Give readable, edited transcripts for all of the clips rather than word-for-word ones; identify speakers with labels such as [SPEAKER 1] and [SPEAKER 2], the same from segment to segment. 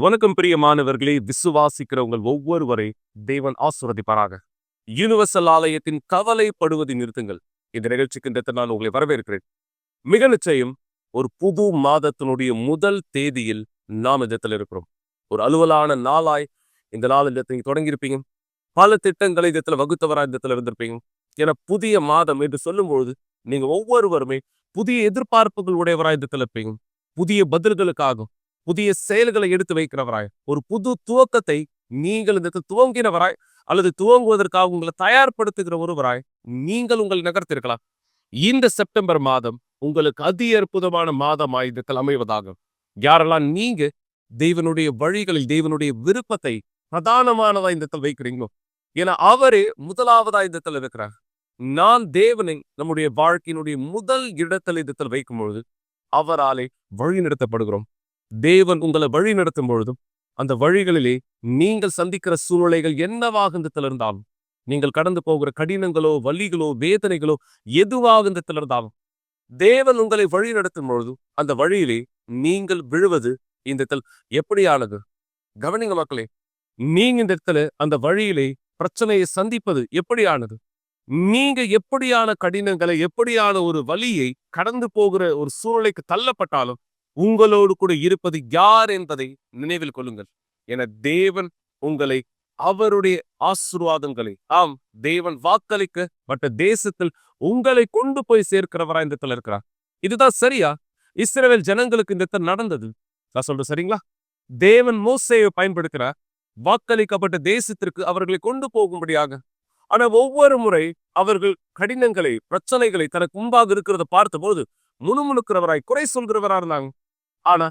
[SPEAKER 1] வணக்கம் பிரியமானவர்களே, விசுவாசிக்கிற உங்கள் ஒவ்வொருவரை தேவன் ஆசீர்வதிப்பாராக. யூனிவர்சல் ஆலயத்தின் கவலைப்படுவதை நிறுத்துங்கள் இந்த நிகழ்ச்சிக்கு இந்த நான் உங்களை வரவேற்கிறேன். மிக நிச்சயம் ஒரு புது மாதத்தினுடைய முதல் தேதியில் நாம் இடத்தில் இருக்கிறோம். ஒரு அலுவலான நாளாய் இந்த நாள் இடத்தை தொடங்கியிருப்பீங்க. பல திட்டங்களை இடத்துல வகுத்தவராக இடத்துல இருந்திருப்பீங்க. என புதிய மாதம் என்று சொல்லும்பொழுது நீங்க ஒவ்வொருவருமே புதிய எதிர்பார்ப்புகள் உடையவராக இடத்துல இருப்பீங்க. புதிய பதில்களுக்காகும் புதிய செயல்களை எடுத்து வைக்கிறவராய், ஒரு புது துவக்கத்தை நீங்கள் இந்த துவங்கினவராய் அல்லது துவங்குவதற்காக உங்களை தயார்படுத்துகிற ஒருவராய் நீங்கள் உங்களை நகர்த்திருக்கலாம். இந்த செப்டம்பர் மாதம் உங்களுக்கு அதி அற்புதமான மாதமாய் இதத்தில் அமைவதாகும். யாரெல்லாம் நீங்க தேவனுடைய வழிகளில் தேவனுடைய விருப்பத்தை பிரதானமானதா இந்த வைக்கிறீங்களோ, ஏன்னா அவரே முதலாவதா இந்த இருக்கிறார். நான் தேவனை நம்முடைய வாழ்க்கையினுடைய முதல் இடத்தில் இந்த வைக்கும் பொழுது அவராலே வழி நடத்தப்படுகிறோம். தேவன் உங்களை வழி நடத்தும் பொழுதும் அந்த வழிகளிலே நீங்கள் சந்திக்கிற சூழ்நிலைகள் என்னவாக இருந்தாலும், நீங்கள் கடந்து போகிற கடினங்களோ வலிகளோ வேதனைகளோ எதுவாக இருந்தாலும், தேவன் உங்களை வழி நடத்தும் பொழுதும் அந்த வழியிலே நீங்கள் விழுவது இந்த எப்படியானது? கவனிங்க மக்களே, நீங்க இந்த இடத்துல அந்த வழியிலே பிரச்சனையை சந்திப்பது எப்படியானது? நீங்க எப்படியான கடினங்களை எப்படியான ஒரு வலியை கடந்து போகிற ஒரு சூழ்நிலைக்கு தள்ளப்பட்டாலும் உங்களோடு கூட இருப்பது யார் என்பதை நினைவில் கொள்ளுங்கள். என தேவன் உங்களை அவருடைய ஆசீர்வாதங்களை, ஆம், தேவன் வாக்களிக்கப்பட்ட தேசத்தில் உங்களை கொண்டு போய் சேர்க்கிறவரா இந்த இருக்கிறார். இதுதான் சரியா? இஸ்ரவேல் ஜனங்களுக்கு இந்த நடந்தது நான் சொல்றேன், சரிங்களா? தேவன் மோசேயை பயன்படுத்துகிறார் வாக்களிக்கப்பட்ட தேசத்திற்கு அவர்களை கொண்டு போகும்படியாக. ஆனா ஒவ்வொரு முறை அவர்கள் கடினங்களை பிரச்சனைகளை தனக்கு முன்பாக இருக்கிறத பார்த்தபோது முணுமுணுக்கிறவராய் குறை சொல்கிறவரா இருந்தாங்க. ஆனா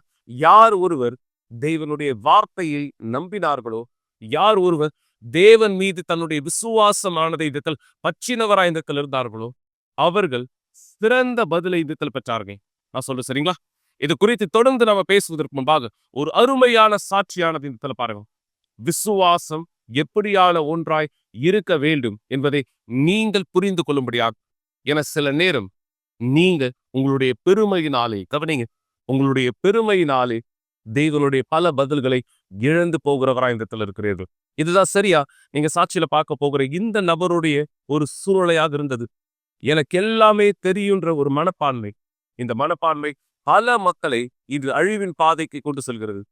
[SPEAKER 1] யார் ஒருவர் தேவனுடைய வார்த்தையை நம்பினார்களோ, யார் ஒருவர் தேவன் மீது தன்னுடைய விசுவாசமானதை இதத்தில் பச்சினவராய் இந்த இருந்தார்களோ, அவர்கள் சிறந்த பதிலை இதத்தில் பெற்றார்கள். நான் சொல்றேன், சரிங்களா? இது குறித்து தொடர்ந்து நாம பேசுவதற்கு முன்பாக ஒரு அருமையான சாட்சியானது இந்த பாருங்க. விசுவாசம் எப்படியான ஒன்றாய் இருக்க வேண்டும் என்பதை நீங்கள் புரிந்து கொள்ளும்படியாக. என சில நேரம் நீங்க உங்களுடைய பெருமையினாலே, கவனிங்க, உங்களுடைய பெருமையினாலே தேவனுடைய பல பதில்களை இழந்து போகிறவரா இந்த இருக்கிறீர்கள். இதுதான் சரியா? நீங்க சாட்சியில பார்க்க போகிற இந்த நபருடைய ஒரு சூழ்நிலையாக இருந்தது. எனக்கு எல்லாமே தெரியுன்ற ஒரு மனப்பான்மை, இந்த மனப்பான்மை பல மக்களை இது அழிவின் பாதைக்கு கொண்டு செல்கிறது.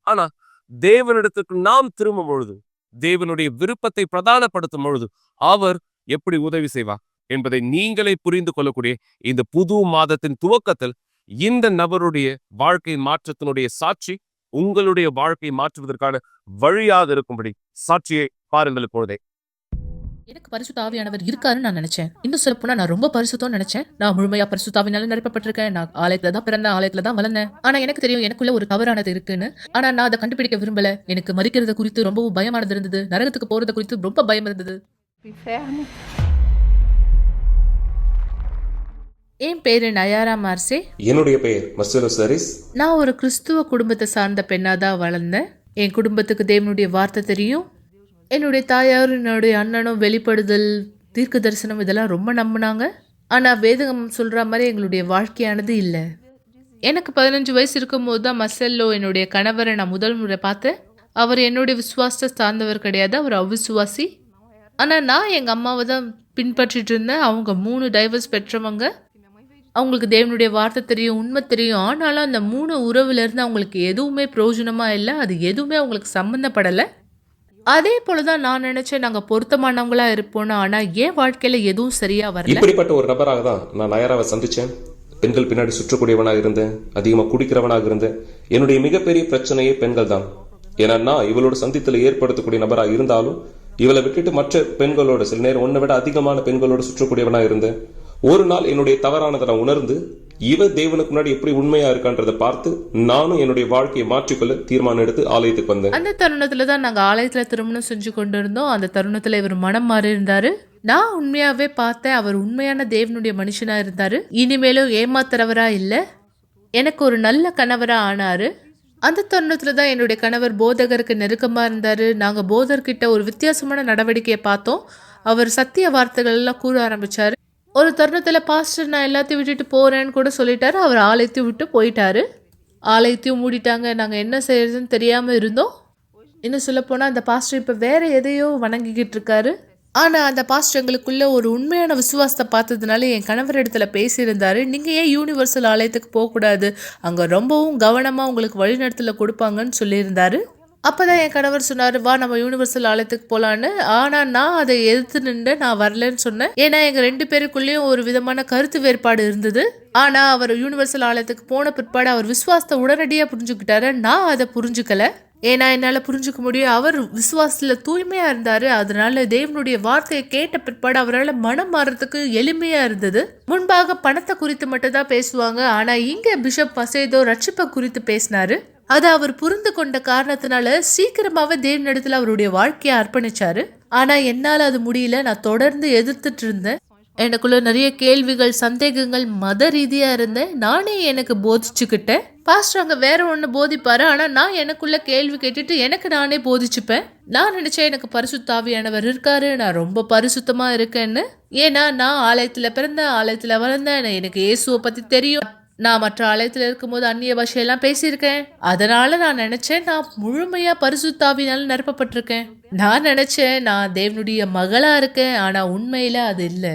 [SPEAKER 1] ஆனா தேவனிடத்துக்கு நாம் திரும்பும் பொழுது, தேவனுடைய விருப்பத்தை பிரதானப்படுத்தும் பொழுது அவர் எப்படி உதவி செய்வார் என்பதை நீங்களே புரிந்து கொள்ளக்கூடிய இந்த புது மாதத்தின் துவக்கத்தில் இந்த நபருடைய வாழ்க்கை மாற்றத்தினுடைய சாட்சி உங்களுடைய வாழ்க்கையை மாற்றுவதற்கான வழியாக இருக்கும்படி சாட்சியை பாருங்கள். பொழுதே
[SPEAKER 2] எனக்கு பரிசுத்த ஆவியானவர் இருக்காருன்னு நான் நினைச்சேன். இன்னும் சொல்லப்போனா நான் ரொம்ப பரிசுத்தம் நினைச்சேன். நான் முழுமையா பரிசுத்த ஆவியால நிரப்பப்பட்டிருக்கேன். நான் ஆலயத்துல தான் பிறந்தேன், ஆலயத்துல தான் வளர்ந்தேன். ஆனா எனக்கு தெரியும் எனக்குள்ள ஒரு தவறானது இருக்குன்னு. ஆனா நான் அதை கண்டுபிடிக்க விரும்பல. எனக்கு மரிக்கிறத குறித்து ரொம்பவும் பயமானது இருந்தது. நரகத்துக்கு போறத குறித்து ரொம்ப பயம் இருந்தது. என் பேரு நயாரா மார்சே.
[SPEAKER 3] என்னுடைய பெயர் மர்செலோ சாரிஸ்.
[SPEAKER 2] நான் ஒரு கிறிஸ்துவ குடும்பத்தை சார்ந்த பெண்ணாதான் வளர்ந்தேன். என் குடும்பத்துக்கு தேவனுடைய வார்த்தை தெரியும். என்னுடைய தாயார் என்னுடைய அண்ணனும் வெளிப்படுதல், தீர்க்க தரிசனம் இதெல்லாம் ரொம்ப நம்பினாங்க. ஆனால் வேதம் சொல்கிற மாதிரி எங்களுடைய வாழ்க்கையானது இல்லை. எனக்கு 15 வயசு இருக்கும்போது தான் மர்செலோ என்னுடைய கணவரை நான் முதல் முறை பார்த்தேன். அவர் என்னுடைய விசுவாசத்தை சார்ந்தவர் கிடையாது, அவர் அவிசுவாசி. ஆனால் நான் எங்கள் அம்மாவை தான் பின்பற்றிட்டு இருந்தேன். அவங்க 3 டைவர்ஸ் பெற்றவங்க. அவங்களுக்கு தேவனுடைய வார்த்தை தெரியும், உண்மை தெரியும். ஆனாலும் அந்த 3 உறவுலேருந்து அவங்களுக்கு எதுவுமே பிரயோஜனமாக இல்லை. அது எதுவுமே அவங்களுக்கு சம்மந்தப்படலை. அதே போலதான் நான் நினைச்சேன் நாங்க பொருத்தமானவங்களா இருப்போம். ஆனா என் வாழ்க்கையில எதுவும் சரியா வரல.
[SPEAKER 3] இப்படிப்பட்ட ஒரு நபராக தான் நான் நயராவை சந்திச்சேன். பெண்கள் பின்னாடி சுற்றக்கூடியவனாக இருந்தேன், அதிகமா குடிக்கிறவனாக இருந்தேன். என்னுடைய மிகப்பெரிய பிரச்சனையே பெண்கள் தான். ஏன்னா நான் இவளோட சந்தித்துல ஏற்படுத்தக்கூடிய நபராக இருந்தாலும் இவளை விட்டுட்டு மற்ற பெண்களோட, சில நேரம் ஒன்னை விட அதிகமான பெண்களோட சுற்றக்கூடியவனாக இருந்தேன். ஒரு நாள் என்னுடைய தவறானதை நான் உணர்ந்து இவ தேவனுக்கு முன்னாடி எப்படி உண்மையா இருக்கான்றதை பார்த்து நானும் என்னுடைய வாழ்க்கையை மாற்றிக்கொள்ள தீர்மானம் எடுத்து ஆலயத்துக்கு வந்தேன்.
[SPEAKER 2] அந்த தருணத்துல தான் நாங்க ஆலயத்துல திருமணம் செஞ்சு கொண்டு இருந்தோம். அந்த தருணத்துல இவர் மனம் மாறி இருந்தாரு. நான் உண்மையாவே பார்த்தேன், அவர் உண்மையான தேவனுடைய மனுஷனா இருந்தாரு. இனிமேலும் ஏமாத்துறவரா இல்ல, எனக்கு ஒரு நல்ல கணவரா ஆனாரு. அந்த தருணத்துல தான் என்னுடைய கணவர் போதகருக்கு நெருக்கமா இருந்தாரு. நாங்க போதர்கிட்ட ஒரு வித்தியாசமான நடவடிக்கையை பார்த்தோம். அவர் சத்திய வார்த்தைகள் எல்லாம் கூற ஆரம்பிச்சாரு. ஒரு தருணத்துல பாஸ்டர் நான் எல்லாத்தையும் விட்டுட்டு போறேன்னு கூட சொல்லிட்டாரு. அவர் ஆலயத்தை விட்டு போயிட்டாரு. ஆலயத்தையும் மூடிட்டாங்க. நாங்கள் என்ன செய்யறதுன்னு தெரியாமல் இருந்தோம். இன்னும் சொல்லப்போனால் அந்த பாஸ்டர் இப்போ வேற எதையோ வணங்கிக்கிட்டு இருக்காரு. ஆனால் அந்த பாஸ்டர் எங்களுக்குள்ள ஒரு உண்மையான விசுவாசத்தை பார்த்ததுனால என் கணவர் இடத்துல பேசியிருந்தாரு. நீங்கள் ஏன் யூனிவர்சல் ஆலயத்துக்கு போகக்கூடாது, அங்கே ரொம்பவும் கவனமாக உங்களுக்கு வழிநடத்தல கொடுப்பாங்கன்னு சொல்லியிருந்தாரு. அப்போதான் என் கணவர் சொன்னார், வா நம்ம யூனிவர்சல் ஆலயத்துக்கு போகலான்னு. ஆனால் நான் அதை எதிர்த்து நின்று நான் வரலன்னு சொன்னேன். ஏன்னா எங்கள் 2 பேருக்குள்ளேயும் ஒரு விதமான கருத்து வேறுபாடு இருந்தது. ஆனால் அவர் யூனிவர்சல் ஆலயத்துக்கு போன பிற்பாடு அவர் விசுவாசத்தை உடனடியாக புரிஞ்சுக்கிட்டாரு. நான் அதை புரிஞ்சுக்கல. ஏன்னா என்னால் புரிஞ்சுக்க முடியும், அவர் விசுவாசத்தில் தூய்மையாக இருந்தார். அதனால தேவனுடைய வார்த்தையை கேட்ட பிற்பாடு அவரால் மனம் மாறுறதுக்கு எளிமையாக இருந்தது. முன்பாக பணத்தை குறித்து மட்டும் தான் பேசுவாங்க. ஆனால் இங்கே பிஷப் மசேதோ ரட்சிப்பை குறித்து பேசினாரு. அதை அவர் புரிந்து கொண்ட காரணத்தினால சீக்கிரமாவே தேவனிடத்துல அவருடைய வாழ்க்கையை அர்ப்பணிச்சாரு. ஆனா என்னால அது முடியல. நான் தொடர்ந்து எதிர்த்துட்டு இருந்தேன். எனக்குள்ள நிறைய கேள்விகள், சந்தேகங்கள், மத ரீதியா இருந்தேன். நானே எனக்கு போதிச்சுக்கிட்டேன். பாஸ்டர் அங்க வேற ஒண்ணு போதிப்பாரு, ஆனா நான் எனக்குள்ள கேள்வி கேட்டுட்டு எனக்கு நானே போதிச்சுப்பேன். நான் நினைச்சேன் எனக்கு பரிசுத்த ஆவியானவர் இருக்காரு, நான் ரொம்ப பரிசுத்தமா இருக்கேன்னு. ஏன்னா நான் ஆலயத்துல பிறந்தேன், ஆலயத்துல வளர்ந்தேன், எனக்கு இயேசுவை பத்தி தெரியும். நான் மற்ற ஆலயத்தில் இருக்கும்போது அந்நிய பாஷையெல்லாம் பேசியிருக்கேன். அதனால நான் நினைச்சேன் நான் முழுமையா பரிசுத்தாவினால நிரப்பப்பட்டிருக்கேன். நான் நினைச்சேன் நான் தேவனுடைய மகளா இருக்கேன். ஆனா உண்மையில அது இல்லை.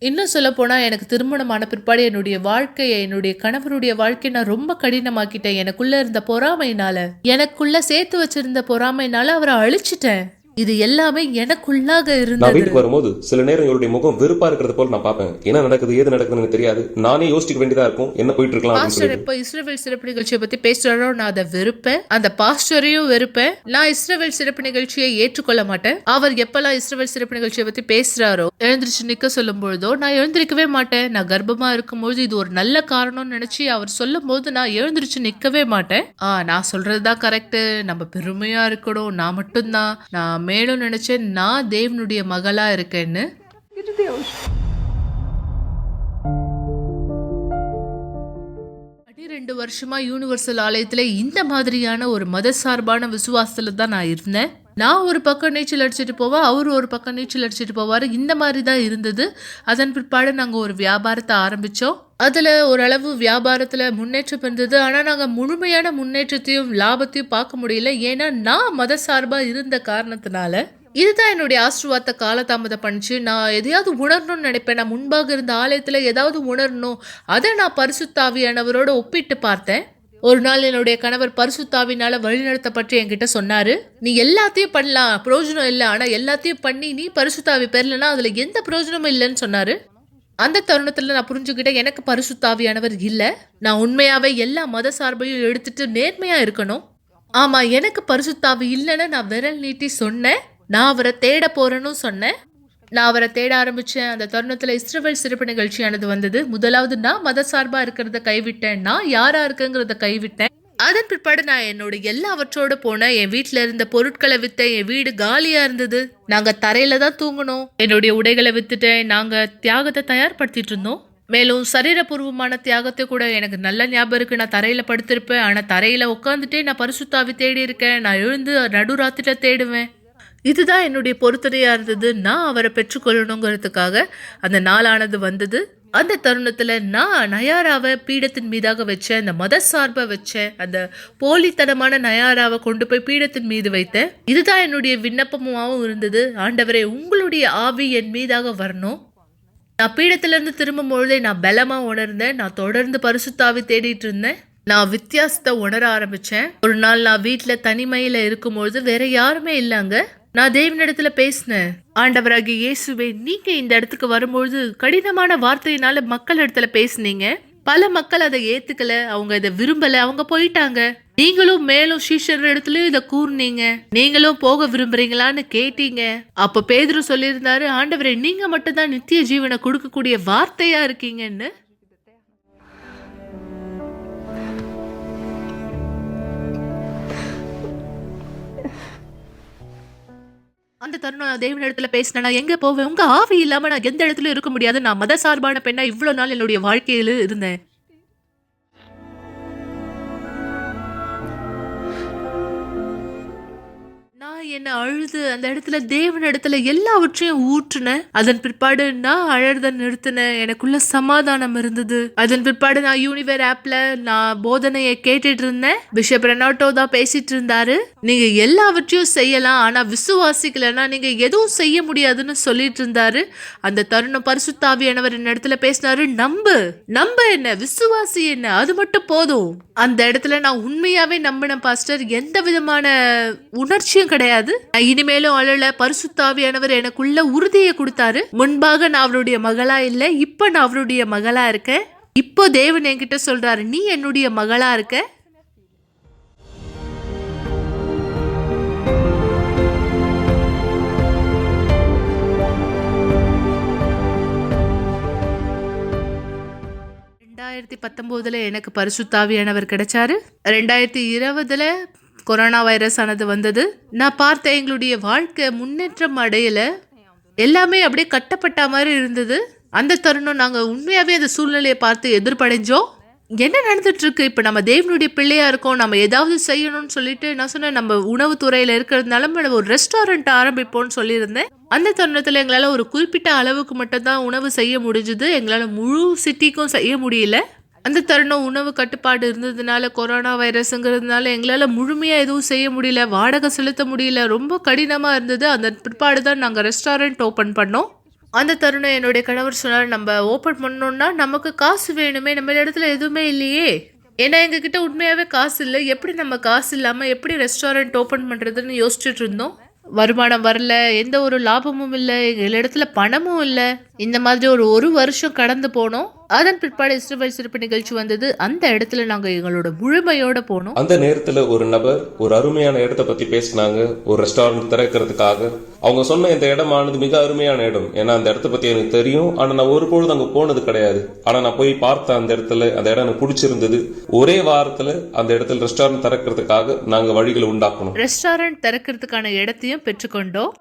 [SPEAKER 2] இன்னும் சொல்ல போனா எனக்கு திருமணமான பிற்பாடு என்னுடைய வாழ்க்கையை, என்னுடைய கணவருடைய வாழ்க்கையை நான் ரொம்ப கடினமாக்கிட்டேன். எனக்குள்ள இருந்த பொறாமையினால, எனக்குள்ள சேர்த்து வச்சிருந்த பொறாமையினால அவரை அழிச்சிட்டேன். இது எல்லாமே எனக்குள்ளாக
[SPEAKER 3] நான்
[SPEAKER 2] இருந்தது.
[SPEAKER 3] வீட்டுக்கு வரும்போது சில நேரம் இவருடைய முகம் வெறுப்பா இருக்கிறது போல நான் பார்ப்பேன். என்ன நடக்குது, ஏது நடக்குதுன்னு எனக்கு தெரியாது. நானே யோசிக்க வேண்டியதா இருக்கும், என்ன போயிட்டு இருக்கலாம் அப்படின்னு
[SPEAKER 2] பாஸ்டர்
[SPEAKER 3] சொல்லிட்டு.
[SPEAKER 2] எப்ப இஸ்ரவேல் சிறப்பு நிகழ்ச்சியை பத்தி பேசுறாரோ நான் அதை வெறுப்பேன். அந்த பாஸ்டரையும் வெறுப்பேன். நான் இஸ்ரவேல் சிறப்பு நிகழ்ச்சியை ஏற்றுக்கொள்ள மாட்டேன். அவர் எப்பெல்லாம் இஸ்ரவேல் சிறப்பு நிகழ்ச்சியை பத்தி பேசுறாரோ, எழுந்திரிச்சு நிக்க சொல்லும் பொழுதோ நான் எழுந்திருக்கவே மாட்டேன். நான் கர்ப்பமா இருக்கும்போது இது ஒரு நல்ல காரணம்னு நினைச்சு அவர் சொல்லும் போது நான் எழுந்திரிச்சு நிக்கவே மாட்டேன். நான் சொல்றதுதான் கரெக்ட், நம்ம பெருமையா இருக்கணும், நான் மட்டும்தான். நான் மேலும் நினைச்சேன் நான் தேவனுடைய மகளா இருக்கேன்னு. 12 வருஷமா யூனிவர்சல் ஆலயத்துல இந்த மாதிரியான ஒரு மத சார்பான விசுவாசத்துல தான் நான் இருந்தேன். நான் ஒரு பக்கம் நீச்சல் அடிச்சுட்டு போவேன், அவர் ஒரு பக்கம் நீச்சல் அடிச்சுட்டு போவார். இந்த மாதிரி தான் இருந்தது. அதன் பிற்பாடு நாங்கள் ஒரு வியாபாரத்தை ஆரம்பித்தோம். அதில் ஓரளவு வியாபாரத்தில் முன்னேற்றம் இருந்தது. ஆனால் நாங்கள் முழுமையான முன்னேற்றத்தையும் லாபத்தையும் பார்க்க முடியல. ஏன்னா நான் மத சார்பாக இருந்த காரணத்தினால. இதுதான் என்னுடைய ஆசீர்வாதத்தை காலதாமதம் பண்ணிச்சு. நான் எதையாவது உணரணும்னு நினைப்பேன். நான் முன்பாக இருந்த ஆலயத்தில் ஏதாவது உணரணும், அதை நான் பரிசுத்தாவியானவரோட ஒப்பிட்டு பார்த்தேன். ஒரு நாள் என்னுடைய கணவர் பரிசுத்தாவினால வழிநடத்தப்பட்டு என்கிட்ட சொன்னாரு, நீ எல்லாத்தையும் பண்ணலாம், பிரயோஜனம் இல்லை, ஆனா எல்லாத்தையும் பண்ணி நீ பரிசுத்தாவி பெறலன்னா அதுல எந்த பிரயோஜனமும் இல்லைன்னு சொன்னாரு. அந்த தருணத்துல நான் புரிஞ்சுக்கிட்டேன், எனக்கு பரிசுத்தாவியானவர் இல்லை. நான் உண்மையாவே எல்லா மத சார்பையும் எடுத்துட்டு நேர்மையா இருக்கணும். ஆமா, எனக்கு பரிசுத்தாவி இல்லைன்னு நான் விரல் நீட்டி சொன்னேன். நான் அவரை தேட போறேன்னு சொன்னேன். நான் அவரை தேட ஆரம்பிச்சேன். அந்த தருணத்துல இஸ்ரவேல் சிறப்பு நிகழ்ச்சியானது வந்தது. முதலாவது நான் மத சார்பா இருக்கிறத கைவிட்டேன், நான் யாரா இருக்குங்கிறத கைவிட்டேன். அதன் பிற்பாடு நான் என்னோட எல்லாவற்றோட போனேன். என் வீட்டுல இருந்த பொருட்களை வித்தேன். என் வீடு காலியா இருந்தது. நாங்க தரையில தான் தூங்கணும். என்னுடைய உடைகளை வித்துட்டேன். நாங்க தியாகத்தை தயார்படுத்திட்டு இருந்தோம். மேலும் சரீரபூர்வமான தியாகத்தை கூட எனக்கு நல்ல ஞாபகம் இருக்கு. நான் தரையில படுத்திருப்பேன், ஆனா தரையில உட்காந்துட்டே நான் பரிசுத்தாவி தேடி இருக்கேன். நான் எழுந்து நடுராத்திரில தேடுவேன். இதுதான் என்னுடைய பொறுத்தனையா இருந்தது. நான் அவரை பெற்றுக்கொள்ளணுங்கிறதுக்காக அந்த நாளானது வந்தது. அந்த தருணத்துல நான் நயாராவை பீடத்தின் மீதாக வச்சேன். அந்த மத சார்பை வச்சேன். அந்த போலித்தனமான நயாராவை கொண்டு போய் பீடத்தின் மீது வைத்தேன். இதுதான் என்னுடைய விண்ணப்பமாகவும் இருந்தது. ஆண்டவரே, உங்களுடைய ஆவி என் மீதாக வரணும். நான் பீடத்துல இருந்து திரும்பும் பொழுதே நான் பலமா உணர்ந்தேன். நான் தொடர்ந்து பரிசுத்தாவி தேடிட்டு இருந்தேன். நான் வித்தியாசத்தை உணர ஆரம்பிச்சேன். ஒரு நாள் நான் வீட்டுல தனிமையில இருக்கும்பொழுது வேற யாருமே இல்லைங்க. நான் தேவனிடத்துல பேசினேன், ஆண்டவராகிய இயேசுவே, நீங்க இந்த இடத்துக்கு வரும்பொழுது கடினமான வார்த்தையினால மக்கள் இடத்துல பேசுனீங்க. பல மக்கள் அதை ஏத்துக்கல, அவங்க இதை விரும்பல, அவங்க போயிட்டாங்க. நீங்களும் மேலும் சீஷர் இடத்துலயும் இதை கூர்னீங்க. நீங்களும் போக விரும்புறீங்களான்னு கேட்டீங்க. அப்ப பேதுரு சொல்லியிருந்தாரு, ஆண்டவரே, நீங்க மட்டும்தான் நித்திய ஜீவனை கொடுக்கக்கூடிய வார்த்தையா இருக்கீங்கன்னு. அந்த தருணம் நான் தேவன் இடத்துல பேசினேன், நான் எங்க போவேன், உங்க ஆவி இல்லாம நான் எந்த இடத்துல இருக்க முடியாது. நான் மத சார்பான பெண்ணா இவ்வளவு நாள் என்னுடைய வாழ்க்கையில இருந்தேன். நான் என்ன அழுது அந்த இடத்துல தேவன் இடத்துல எல்லாவற்றையும் ஊற்றுனேன். அதன் பிற்பாடு நான் அழறத நிறுத்தினேன். எனக்குள்ள சமாதானம் இருந்தது. அதன் பிற்பாடு நான் யூனிவேர் ஆப்ல நான் போதனையை கேட்டுட்டு இருந்தேன். பிஷப் ரெனாட்டோ தான் பேசிட்டு இருந்தாரு. நீங்க எல்லாவற்றையும் செய்யலாம், ஆனா விசுவாசிக்கலன்னா நீங்க எதுவும் செய்ய முடியாதுன்னு சொல்லிட்டு இருந்தாரு. அந்த தருணம் பரிசுத்த ஆவியானவர் என் இடத்துல பேசினாரு. நம்பு என்ன, விசுவாசி என்ன, அது மட்டும் போதும். அந்த இடத்துல நான் உண்மையாவே நம்பினேன் பாஸ்டர். எந்த விதமான உணர்ச்சியும் கிடையாது. நான் இனிமேலும் அழல. பரிசுத்த ஆவியானவர் எனக்குள்ள உறுதியை கொடுத்தாரு. முன்பாக நான் அவருடைய மகளா இல்ல, இப்ப நான் அவருடைய மகளா இருக்கேன். இப்போ தேவன் என்கிட்ட சொல்றாரு, நீ என்னுடைய மகளா இருக்க. ரெண்டாயிரத்தி 19 எனக்கு பரிசுத்த ஆவியானவர் கிடைச்சாரு. 2020 கொரோனா வைரஸ் ஆனது வந்தது. நான் பார்த்த எங்களுடைய வாழ்க்கை முன்னேற்றம் அடையல. எல்லாமே அப்படியே கட்டப்பட்ட மாதிரி இருந்தது. அந்த தருணம் நாங்க உண்மையாவே அந்த சூழ்நிலையை பார்த்து எதிர்ப்படைஞ்சோம். என்ன நடந்துட்டு இருக்கு? இப்ப நம்ம தேவனுடைய பிள்ளையா இருக்கோம், நம்ம ஏதாவது செய்யணும்னு சொல்லிட்டு நான் சொன்னேன், நம்ம உணவு துறையில இருக்கிறதுனால நம்ம ஒரு ரெஸ்டாரண்ட் ஆரம்பிப்போம்னு சொல்லியிருந்தேன். அந்த தருணத்துல எங்களால ஒரு குறிப்பிட்ட அளவுக்கு மட்டும் தான் உணவு செய்ய முடிஞ்சது. எங்களால முழு சிட்டிக்கும் செய்ய முடியல. அந்த தருணம் உணவு கட்டுப்பாடு இருந்ததுனால, கொரோனா வைரஸ்ங்கிறதுனால எங்களால முழுமையா எதுவும் செய்ய முடியல. வாடகை செலுத்த முடியல. ரொம்ப கடினமா இருந்தது. அந்த பிற்பாடு தான் நாங்க ரெஸ்டாரண்ட் ஓபன் பண்ணோம். அந்த தருணம் என்னுடைய கணவர் சொன்னார், நம்ம ஓப்பன் பண்ணோம்னா நமக்கு காசு வேணுமே, நம்ம இடத்துல எதுவுமே இல்லையே. ஏன்னா எங்ககிட்ட உண்மையாவே காசு இல்லை. எப்படி நம்ம காசு இல்லாம எப்படி ரெஸ்டாரண்ட் ஓப்பன் பண்றதுன்னு யோசிச்சுட்டு இருந்தோம். வருமானம் வரல, எந்த ஒரு லாபமும் இல்லை, எங்கள் இடத்துல பணமும் இல்லை. இந்த மாதிரி ஒரு வருஷம் கடந்து போனோம். அதன் பிற்பாடு இஸ்ரவேல் சிறப்பு நிகழ்ச்சி வந்தது. அந்த இடத்துல நாங்க எங்களோட முழுமையோட போனோம்.
[SPEAKER 3] அந்த நேரத்துல ஒரு நபர் ஒரு அருமையான இடத்தை பத்தி பேசினாங்க, ஒரு ரெஸ்டாரண்ட் திறக்கிறதுக்காக. அவங்க சொன்ன இந்த இடமானது மிக அருமையான இடம். ஏன்னா அந்த இடத்த பத்தி எனக்கு தெரியும், ஆனா நான் ஒரு பொழுது அங்க போனது கிடையாது. ஆனா நான் போய் பார்த்த அந்த இடத்துல, அந்த இடம் எனக்கு பிடிச்சிருந்தது. ஒரே வாரத்துல அந்த இடத்துல ரெஸ்டாரண்ட் திறக்கிறதுக்காக நாங்க வழிகளை உண்டாக்கணும்.
[SPEAKER 2] ரெஸ்டாரண்ட் திறக்கிறதுக்கான இடத்தையும் பெற்றுக்கொண்டோம்.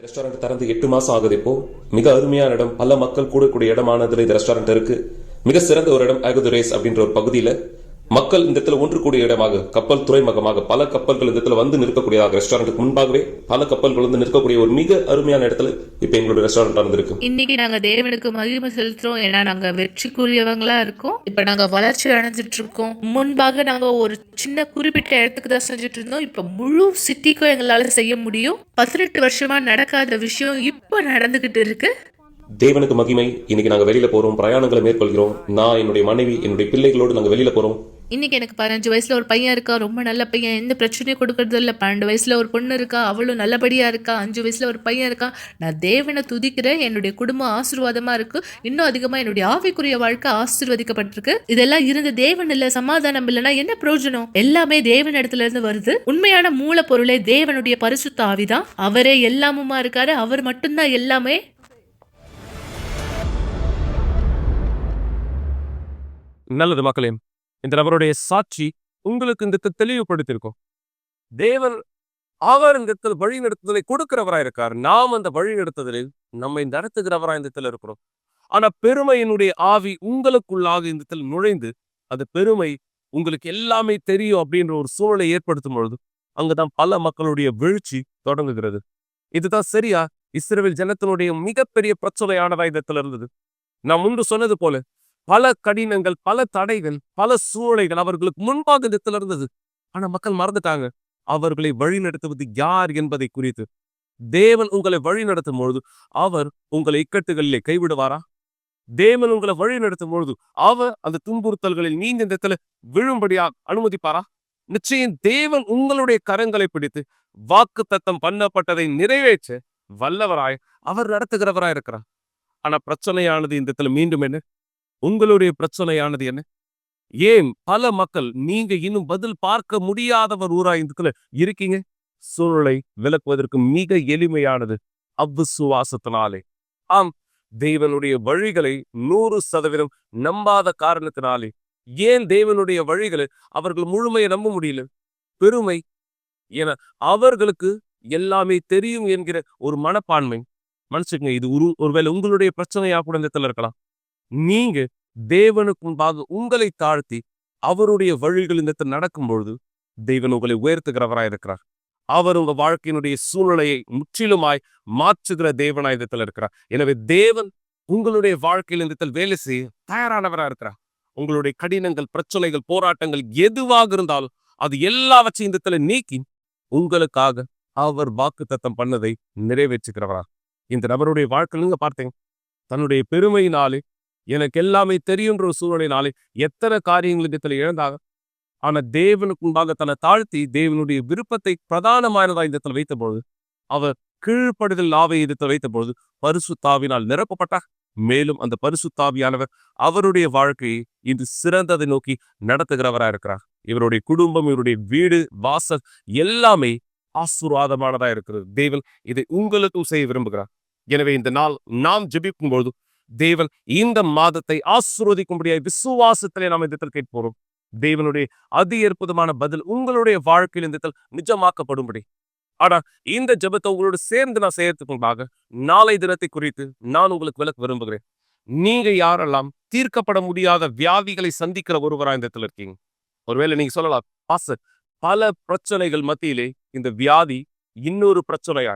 [SPEAKER 3] ரெஸ்டாரண்ட் திறந்து 8 மாசம் ஆகுது. இப்போ மிக அருமையான இடம், பல மக்கள் கூடக்கூடிய இடமானதுல இந்த ரெஸ்டாரண்ட் இருக்கு. மிக சிறந்த ஒரு இடம் அகதுரேஸ் அப்படின்ற ஒரு பகுதியில மக்கள் இந்த இடத்துல ஒன்று கூடிய இடமாக, கப்பல் துறைமுகமாக, பல கப்பல்கள் இந்த இடத்துல வந்து நிற்கக்கூடியதாக, ரெஸ்டாரண்ட்டுக்கு முன்பாகவே பல கப்பல்கள் வந்து நிற்கக்கூடிய ஒரு மிக அருமையான இடத்துல இப்ப எங்களோட ரெஸ்டாரண்ட் இருந்திருக்கு.
[SPEAKER 2] இன்னைக்கு நாங்க தேவனுக்கு மகிமை செலுத்துறோம். ஏன்னா நாங்க வெற்றிக்குரியவங்களா இருக்கோம். இப்ப நாங்க வளர்ச்சி அடைஞ்சிட்டு இருக்கோம். முன்பாக நாங்க ஒரு சின்ன குறிப்பிட்ட இடத்துக்கு தான் செஞ்சுட்டு இருந்தோம். இப்ப முழு சிட்டிக்கும் எங்களால செய்ய முடியும். 18 வருஷமா நடக்காத விஷயம் இப்ப நடந்துகிட்டு இருக்கு.
[SPEAKER 3] தேவனுக்கு மகிமை. இன்னைக்கு நாங்க வெளியில போறோம், பிரயாணங்களை மேற்கொள்கிறோம். நான், என்னுடைய மனைவி, என்னுடைய பிள்ளைகளோடு நாங்க வெளியில போறோம்.
[SPEAKER 2] இன்னைக்கு எனக்கு 15 வயசுல ஒரு பையன் இருக்கா, ரொம்ப நல்ல பையன், எந்த பிரச்சனையும் கொடுக்கறது இல்லை. 12 வயசுல ஒரு பொண்ணு இருக்கா, அவளும் நல்லபடியா இருக்கா. 5 வயசுல ஒரு பையன் இருக்கா. நான் தேவனை துதிக்கிறேன். என்னுடைய குடும்பம் ஆசீர்வாதமா இருக்கு. இன்னும் அதிகமா என்னுடைய ஆவிக்குரிய வாழ்க்கை ஆசீர்வதிக்கப்பட்டிருக்கு. இதெல்லாம் இருந்த தேவன் இல்ல, சமாதானம் இல்லைன்னா என்ன பிரயோஜனம்? எல்லாமே தேவன் இடத்துல இருந்து வருது. உண்மையான மூலப்பொருளே தேவனுடைய பரிசுத்த ஆவிதான். அவரே எல்லாமுமா இருக்காரு. அவர் மட்டும்தான் எல்லாமே.
[SPEAKER 1] நல்லது மக்களே, இந்த நபருடைய சாட்சி உங்களுக்கு இந்த தெளிவுபடுத்தியிருக்கும். தேவன் அவர் இந்த இடத்துல வழி நடத்துதலை கொடுக்கிறவராய் இருக்கார். நாம் அந்த வழி நடத்துதலில் நம்மை நடத்துகிறவராய் இந்த இடத்துல இருக்கிறோம். ஆனா பெருமையினுடைய ஆவி உங்களுக்குள்ளாக இந்த இடத்துல நுழைந்து, அந்த பெருமை உங்களுக்கு எல்லாமே தெரியும் அப்படின்ற ஒரு சூழலை ஏற்படுத்தும் பொழுது அங்குதான் பல மக்களுடைய வீழ்ச்சி தொடங்குகிறது. இதுதான் சரியா இஸ்ரவேல் ஜனத்தினுடைய மிகப்பெரிய பிரச்சனையானதா இந்த இடத்துல இருந்தது. நான் முன்பு சொன்னது போல பல கடினங்கள், பல தடைகள், பல சூழ்நிலைகள் அவர்களுக்கு முன்பாக இந்த இடத்துல இருந்தது. ஆனா மக்கள் மறந்துட்டாங்க அவர்களை வழி நடத்துவது யார் என்பதை குறித்து. தேவன் உங்களை வழி நடத்தும் பொழுது அவர் உங்களை இக்கட்டுகளிலே கைவிடுவாரா? தேவன் உங்களை வழி நடத்தும் பொழுது அவர் அந்த துன்புறுத்தல்களில் நீங்க இந்த இடத்துல விழும்படியா அனுமதிப்பாரா? நிச்சயம் தேவன் உங்களுடைய கரங்களை பிடித்து வாக்குத்தத்தம் பண்ணப்பட்டதை நிறைவேற்ற வல்லவராய் அவர் நடத்துகிறவராய் இருக்கிறார். ஆனா பிரச்சனையானது இந்த இடத்துல மீண்டும் என்ன? உங்களுடைய பிரச்சனையானது என்ன? ஏன் பல மக்கள் நீங்க இன்னும் பதில் பார்க்க முடியாதவர் ஊராய் இந்த இருக்கீங்க? சூழலை விளக்குவதற்கு மிக எளிமையானது அவ்விசுவாசத்தினாலே. ஆம், தேவனுடைய வழிகளை 100% நம்பாத காரணத்தினாலே. ஏன் தேவனுடைய வழிகளை அவர்கள் முழுமையை நம்ப முடியல? பெருமை. என அவர்களுக்கு எல்லாமே தெரியும் என்கிற ஒரு மனப்பான்மை. மனுஷங்க, இது ஒருவேளை உங்களுடைய பிரச்சனையா கூட இந்த இடத்துல இருக்கலாம். நீங்க தேவனுக்கு முன்பாக உங்களை தாழ்த்தி அவருடைய வழிகள் இந்த நடக்கும் பொழுது தேவன் உங்களை உயர்த்துகிறவராய் இருக்கிறார். அவர் உங்க வாழ்க்கையினுடைய சூழ்நிலையை முற்றிலுமாய் மாற்றுகிற தேவனாய் இருக்கிறார். எனவே தேவன் உங்களுடைய வாழ்க்கையில் இந்த வேலை செய்ய தயாரானவரா இருக்கிறார். உங்களுடைய கடினங்கள், பிரச்சனைகள், போராட்டங்கள் எதுவாக இருந்தாலும் அது எல்லாவற்றையும் இந்த நீக்கி உங்களுக்காக அவர் வாக்குத்தத்தம் பண்ணதை நிறைவேற்றுகிறவரா. இந்த நபருடைய வாழ்க்கையில் நீங்க பார்த்தீங்க, தன்னுடைய பெருமையினாலே எனக்கு எல்லாமே தெரியுன்ற ஒரு சூழ்நிலையினாலே எத்தனை காரியங்கள் இந்த இழந்தாக. ஆனா தேவனுக்கு முன்பாக தன்னை தாழ்த்தி தேவனுடைய விருப்பத்தை பிரதானமானதா இந்த வைத்த பொழுது, அவர் கீழ்ப்படுதல் ஆவை இடத்தில் வைத்த பொழுது பரிசுத்தாவினால் நிரப்பப்பட்டார். மேலும் அந்த பரிசுத்தாவியானவர் அவருடைய வாழ்க்கையை இன்று சிறந்ததை நோக்கி நடத்துகிறவராக இருக்கிறார். இவருடைய குடும்பம், இவருடைய வீடு, வாசல் எல்லாமே ஆசீர்வாதமானதா இருக்கிறது. தேவன் இதை உங்களுக்கும் செய்ய விரும்புகிறார். எனவே இந்த நாள் நாம் ஜெபிக்கும் பொழுது தேவன் இந்த மாதத்தை ஆசீர்வதிக்கும்படியாக விசுவாசத்திலே நாம் இந்த கேட்போம். தேவனுடைய அதி அற்புதமான பதில் உங்களுடைய வாழ்க்கையில் இந்த நிஜமாக்கப்படும்படி. ஆனா இந்த ஜெபத்தை உங்களோட சேர்ந்து நான் செய்யறதுக்கு முன்பாக நாளை தினத்தை குறித்து நான் உங்களுக்கு விளக்க விரும்புகிறேன். நீங்க யாரெல்லாம் தீர்க்கப்பட முடியாத வியாதிகளை சந்திக்கிற ஒருவரா இந்த இருக்கீங்க? ஒருவேளை நீங்க சொல்லலாம், பாஸ்டர், பல பிரச்சனைகள் மத்தியிலே இந்த வியாதி இன்னொரு பிரச்சனையா,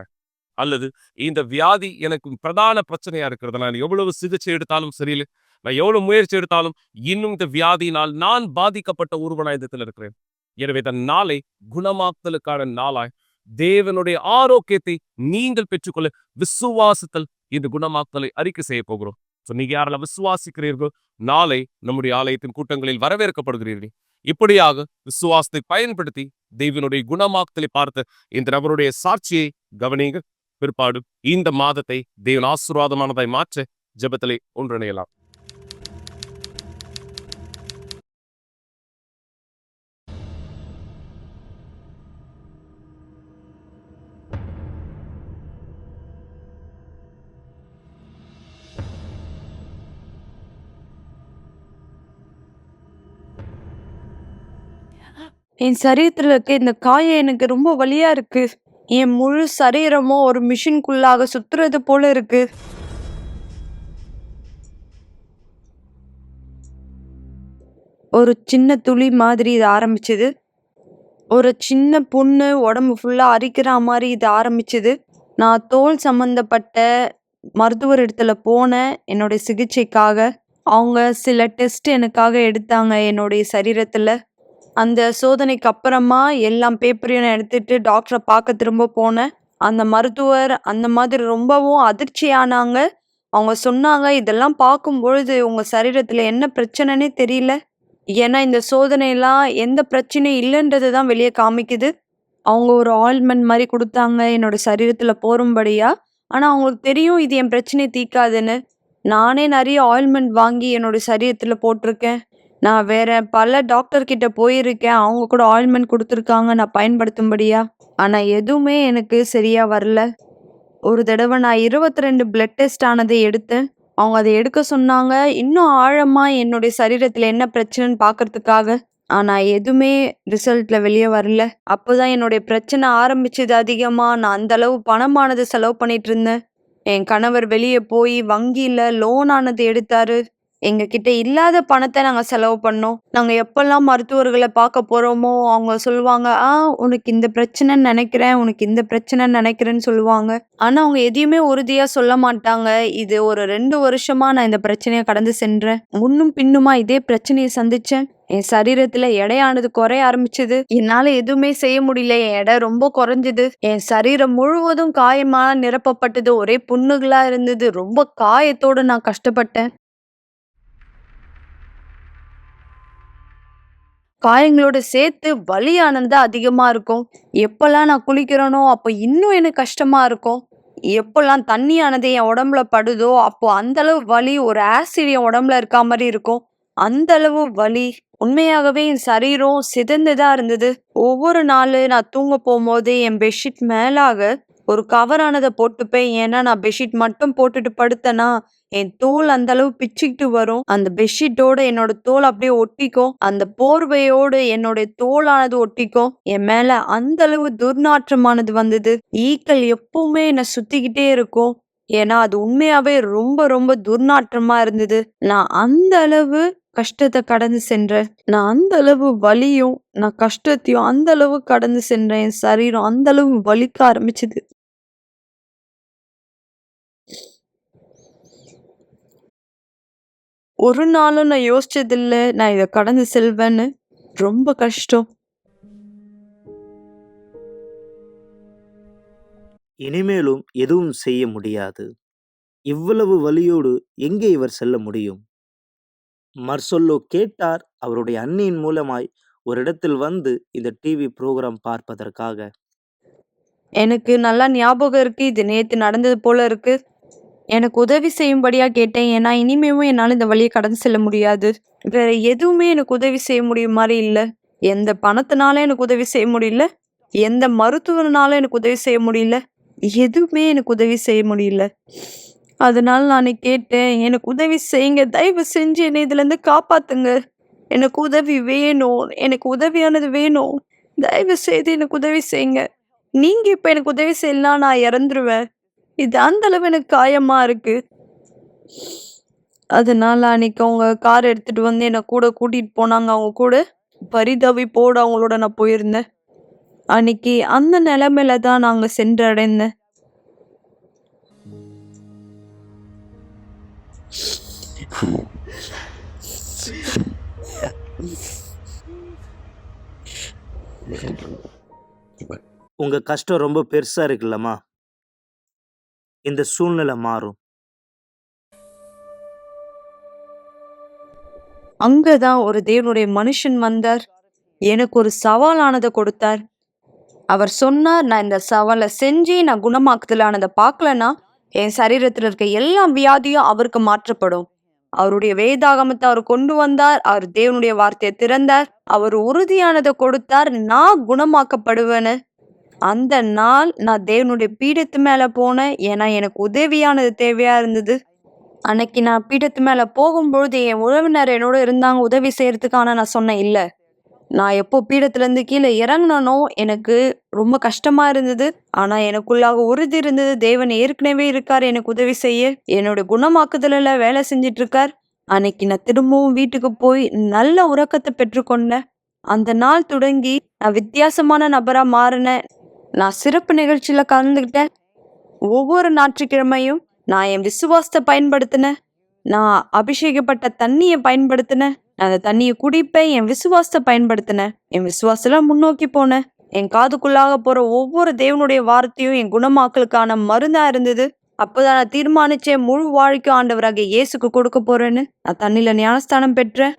[SPEAKER 1] அல்லது இந்த வியாதி எனக்கு பிரதான பிரச்சனையா இருக்கிறது. நான் எவ்வளவு சிகிச்சை எடுத்தாலும் சரியில்லை, நான் எவ்வளவு முயற்சி எடுத்தாலும் இன்னும் இந்த வியாதியினால் நான் பாதிக்கப்பட்ட ஒருவனாய் இந்த இருக்கிறேன். எனவே இந்த நாளை குணமாக்குதலுக்கான நாளாய் தேவனுடைய ஆரோக்கியத்தை நீங்கள் பெற்றுக்கொள்ள விசுவாசத்தில் இந்த குணமாக்குதலை அறிக்கை செய்ய போகிறோம். நீங்க யாரெல்லாம் விசுவாசிக்கிறீர்கள், நாளை நம்முடைய ஆலயத்தின் கூட்டங்களில் வரவேற்கப்படுகிறீர்கள். இப்படியாக விசுவாசத்தை பயன்படுத்தி தேவனுடைய குணமாக்குதலை பார்த்த இந்த நபருடைய சாட்சியை கவனிங்க. பிற்பாடு இந்த மாதத்தை தேவன் ஆசீர்வாதமானதாய் மாற்ற ஜெபத்திலே ஒன்றிணையலாம்.
[SPEAKER 4] என் சரீரத்துல இருக்க இந்த காயம் எனக்கு ரொம்ப வலியா இருக்கு. என் முழு சரீரமும் ஒரு மிஷின்குள்ளாக சுத்துறது போல இருக்கு. ஒரு சின்ன துளி மாதிரி இது ஆரம்பிச்சது. ஒரு சின்ன புண்ணு உடம்பு ஃபுல்லா அரிக்கிற மாதிரி இது ஆரம்பிச்சது. நான் தோல் சம்பந்தப்பட்ட மருத்துவர் இடத்துல போனேன் என்னுடைய சிகிச்சைக்காக. அவங்க சில டெஸ்ட் எனக்காக எடுத்தாங்க என்னுடைய சரீரத்துல. அந்த சோதனைக்கு அப்புறமா எல்லாம் பேப்பரையும் நான் எடுத்துட்டு டாக்டரை பார்க்க திரும்ப போனேன். அந்த மருத்துவர் அந்த மாதிரி ரொம்பவும் அதிர்ச்சியானாங்க. அவங்க சொன்னாங்க, இதெல்லாம் பார்க்கும் பொழுது உங்க சரீரத்துல என்ன பிரச்சனைனே தெரியல. ஏன்னா இந்த சோதனையெல்லாம் எந்த பிரச்சனையும் இல்லைன்றது தான் வெளியே காமிக்குது. அவங்க ஒரு ஆயில்மெண்ட் மாதிரி கொடுத்தாங்க என்னோட சரீரத்துல போரும்படியா. ஆனா அவங்களுக்கு தெரியும் இது என் பிரச்சனையை தீர்க்காதுன்னு. நானே நிறைய ஆயில்மெண்ட் வாங்கி என்னோட சரீரத்துல போட்டிருக்கேன். நான் வேற பல டாக்டர் கிட்ட போயிருக்கேன். அவங்க கூட ஆயில்மெண்ட் கொடுத்துருக்காங்க நான் பயன்படுத்தும்படியா. ஆனா எதுவுமே எனக்கு சரியா வரல. ஒரு தடவை நான் 22 பிளட் டெஸ்ட் ஆனதை எடுத்தேன். அவங்க அதை எடுக்க சொன்னாங்க, இன்னும் ஆழமா என்னுடைய சரீரத்துல என்ன பிரச்சனைன்னு பாக்குறதுக்காக. ஆனா எதுவுமே ரிசல்ட்ல வெளியே வரல. அப்போதான் என்னுடைய பிரச்சனை ஆரம்பிச்சது அதிகமா. நான் அந்த அளவு பணமானது செலவு பண்ணிட்டு இருந்தேன். என் கணவர் வெளியே போய் வங்கியில லோன் ஆனது எடுத்தாரு. எங்க கிட்ட இல்லாத பணத்தை நாங்க செலவு பண்ணோம். நாங்க எப்பெல்லாம் மருத்துவர்களை பார்க்க போறோமோ அவங்க சொல்லுவாங்க, உனக்கு இந்த பிரச்சனைன்னு நினைக்கிறேன், உனக்கு இந்த பிரச்சனைன்னு நினைக்கிறேன்னு சொல்லுவாங்க. ஆனா அவங்க எதையுமே உறுதியா சொல்ல மாட்டாங்க. இது ஒரு 2 வருஷமா நான் இந்த பிரச்சனையை கடந்து சென்றேன். முன்னும் பின்னுமா இதே பிரச்சனையை சந்திச்சேன். என் சரீரத்துல எடையானது குறைய ஆரம்பிச்சது. என்னால எதுவுமே செய்ய முடியல. என் எடை ரொம்ப குறைஞ்சது. என் சரீரம் முழுவதும் காயமா நிரப்பப்பட்டது. ஒரே புண்ணுகளா இருந்தது. ரொம்ப காயத்தோட நான் கஷ்டப்பட்டேன். காயங்களோட சேர்த்து வலியானது அதிகமா இருக்கும். எப்பெல்லாம் நான் குளிக்கிறேனோ அப்போ இன்னும் எனக்கு கஷ்டமா இருக்கும். எப்பெல்லாம் தண்ணியானது என் உடம்புல படுதோ அப்போ அந்த அளவு வலி, ஒரு ஆசிட் என் உடம்புல இருக்க மாதிரி இருக்கும். அந்த அளவு வலி. உண்மையாகவே என் சரீரம் சிதைந்துதான் இருந்தது. ஒவ்வொரு நாள் நான் தூங்க போகும்போது என் பெட்ஷீட் மேலாக ஒரு கவரானதை போட்டுப்பேன். ஏன்னா நான் பெட்ஷீட் மட்டும் போட்டுட்டு படுத்தேன்னா என் தோல் அந்த அளவு பிச்சுக்கிட்டு வரும். அந்த பெட்ஷீட்டோட என்னோட தோல் அப்படியே ஒட்டிக்கும். அந்த போர்வையோடு என்னோட தோலானது ஒட்டிக்கும். என் மேல அந்த அளவு துர்நாற்றமானது வந்தது. ஈக்கள் எப்பவுமே என்னை சுத்திக்கிட்டே இருக்கும். ஏன்னா அது உண்மையாவே ரொம்ப ரொம்ப துர்நாற்றமா இருந்தது. நான் அந்த அளவு கஷ்டத்தை கடந்து சென்றேன். நான் அந்த அளவு வலியும் நான் கஷ்டத்தையும் அந்த அளவு கடந்து சென்றேன். என் சரீரம் அந்த அளவு வலிக்க ஆரம்பிச்சது. ஒரு நாளும் நான் யோசிச்சதில்ல நான் இதை கடந்து செல்வேன்னு. ரொம்ப கஷ்டம்.
[SPEAKER 5] இனிமேலும் எதுவும் செய்ய முடியாது. இவ்வளவு வலியோடு எங்கே இவர் செல்ல முடியும்? மர்செல்லோ கேட்டார் அவருடைய அண்ணியின் மூலமாய் ஒரு இடத்தில் வந்து இந்த டிவி புரோகிராம் பார்ப்பதற்காக.
[SPEAKER 4] எனக்கு நல்லா ஞாபகம் இருக்கு. இது நேத்து நடந்தது போல இருக்கு. எனக்கு உதவி செய்யும்படியா கேட்டேன். ஏன்னா இனிமேவும் என்னால இந்த வழியை கடந்து செல்ல முடியாது. வேற எதுவுமே எனக்கு உதவி செய்ய முடியும் மாதிரி இல்ல. எந்த பணத்தினால எனக்கு உதவி செய்ய முடியல. எந்த மருத்துவனால எனக்கு உதவி செய்ய முடியல. எதுவுமே எனக்கு உதவி செய்ய முடியல. அதனால நான் கேட்டேன், எனக்கு உதவி செய்யுங்க. தயவு செஞ்சு என்னை இதுல இருந்து காப்பாத்துங்க. எனக்கு உதவி வேணும். எனக்கு உதவியானது வேணும். தயவு செய்து எனக்கு உதவி செய்யுங்க. நீங்க இப்ப எனக்கு உதவி செய்யலாம், நான் இறந்துருவேன். இது அந்த அளவு எனக்கு காயமா இருக்கு. அதனால அன்னைக்கு அவங்க கார் எடுத்துட்டு வந்து என்னை கூட கூட்டிட்டு போனாங்க. அவங்க கூட பரிதவிப்போட அவங்களோட நான் போயிருந்தேன். அன்னைக்கு அந்த நிலைமையில தான் நாங்க சென்றடைந்தேன்.
[SPEAKER 5] உங்க கஷ்டம் ரொம்ப பெருசா இருக்குல்லம்மா. இந்த சூழ்நிலை மாறும்.
[SPEAKER 4] அங்கதான் ஒரு தேவனுடைய மனுஷன் வந்தார். எனக்கு ஒரு சவாலானதை கொடுத்தார். அவர் சொன்னார், நான் இந்த சவாலை செஞ்சு நான் குணமாக்குதலானதை பார்க்கலன்னா என் சரீரத்துல இருக்க எல்லா வியாதியும் அவருக்கு மாற்றப்படும். அவருடைய வேதாகமத்தை அவர் கொண்டு வந்தார். அவர் தேவனுடைய வார்த்தையை திறந்தார். அவர் உறுதியானதை கொடுத்தார், நான் குணமாக்கப்படுவேன்னு. அந்த நாள் நான் தேவனுடைய பீடத்து மேல போனேன். ஏன்னா எனக்கு உதவியானது தேவையா இருந்தது. அன்னைக்கு நான் பீடத்து மேல போகும்பொழுது என் உறவினர் என்னோட இருந்தாங்க உதவி செய்யறதுக்கு. ஆனா நான் சொன்னேன் இல்ல. நான் எப்போ பீடத்துல இருந்து கீழே இறங்கினோ எனக்கு ரொம்ப கஷ்டமா இருந்தது. ஆனா எனக்குள்ளாக உறுதி இருந்தது, தேவன் ஏற்கனவே இருக்கார் எனக்கு உதவி செய்ய. என்னோட குணமாக்குதல வேலை செஞ்சிட்டு இருக்கார். அன்னைக்கு நான் திரும்பவும் வீட்டுக்கு போய் நல்ல உறக்கத்தை பெற்றுக்கொண்டேன். அந்த நாள் தொடங்கி நான் வித்தியாசமான நபரா மாறினேன். நான் சிறப்பு நிகழ்ச்சியில கலந்துக்கிட்டேன். ஒவ்வொரு ஞாயிற்றுக்கிழமையும் நான் என் விசுவாசத்தை பயன்படுத்தினேன். நான் அபிஷேகப்பட்ட தண்ணியை பயன்படுத்தினேன். நான் அந்த தண்ணியை குடிப்பேன். என் விசுவாசத்தை பயன்படுத்தினேன். என் விசுவாசத்துல முன்னோக்கி போனேன். என் காதுக்குள்ளாக போற ஒவ்வொரு தேவனுடைய வார்த்தையும் என் குணமாக்கலுக்கான மருந்தா இருந்தது. அப்பதான் நான் தீர்மானிச்சேன், முழு வாழ்க்கை ஆண்டவராக இயேசுக்கு கொடுக்க போறேன்னு. நான் தண்ணியில ஞானஸ்தானம் பெற்றேன்.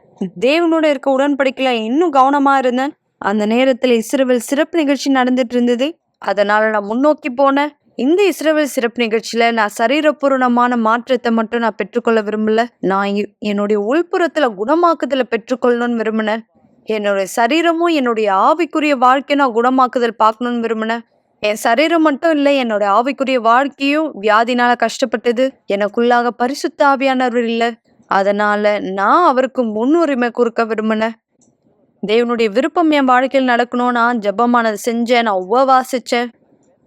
[SPEAKER 4] தேவனோட இருக்க உடன்படிக்கையில இன்னும் கவனமா இருந்தேன். அந்த நேரத்துல இஸ்ரவேல் சிறப்பு நிகழ்ச்சி நடந்துட்டு இருந்தது. அதனால நான் முன்னோக்கி போனேன். இந்த இஸ்ரவேல் சிறப்பு நிகழ்ச்சியில நான் சரீரபூர்ணமான மாற்றத்தை மட்டும் நான் பெற்றுக்கொள்ள விரும்பல. நான் என்னுடைய உள்புறத்துல குணமாக்குதலை பெற்றுக்கொள்ளணும்னு விரும்பினேன். என்னுடைய சரீரமும் என்னுடைய ஆவிக்குரிய வாழ்க்கையை நான் குணமாக்குதல் பார்க்கணும்னு விரும்பினேன். என் சரீரம் மட்டும் இல்லை, என்னோட ஆவிக்குரிய வாழ்க்கையும் வியாதினால கஷ்டப்பட்டது. எனக்குள்ளாக பரிசுத்த ஆவியானவர் இல்லை. அதனால நான் அவருக்கு முன்னுரிமை கொடுக்க விரும்பினேன். தேவனுடைய விருப்பம் என் வாழ்க்கையில் நடக்கணும். நான் ஜெபமானது செஞ்சேன். நான் உபவாசிச்சேன்.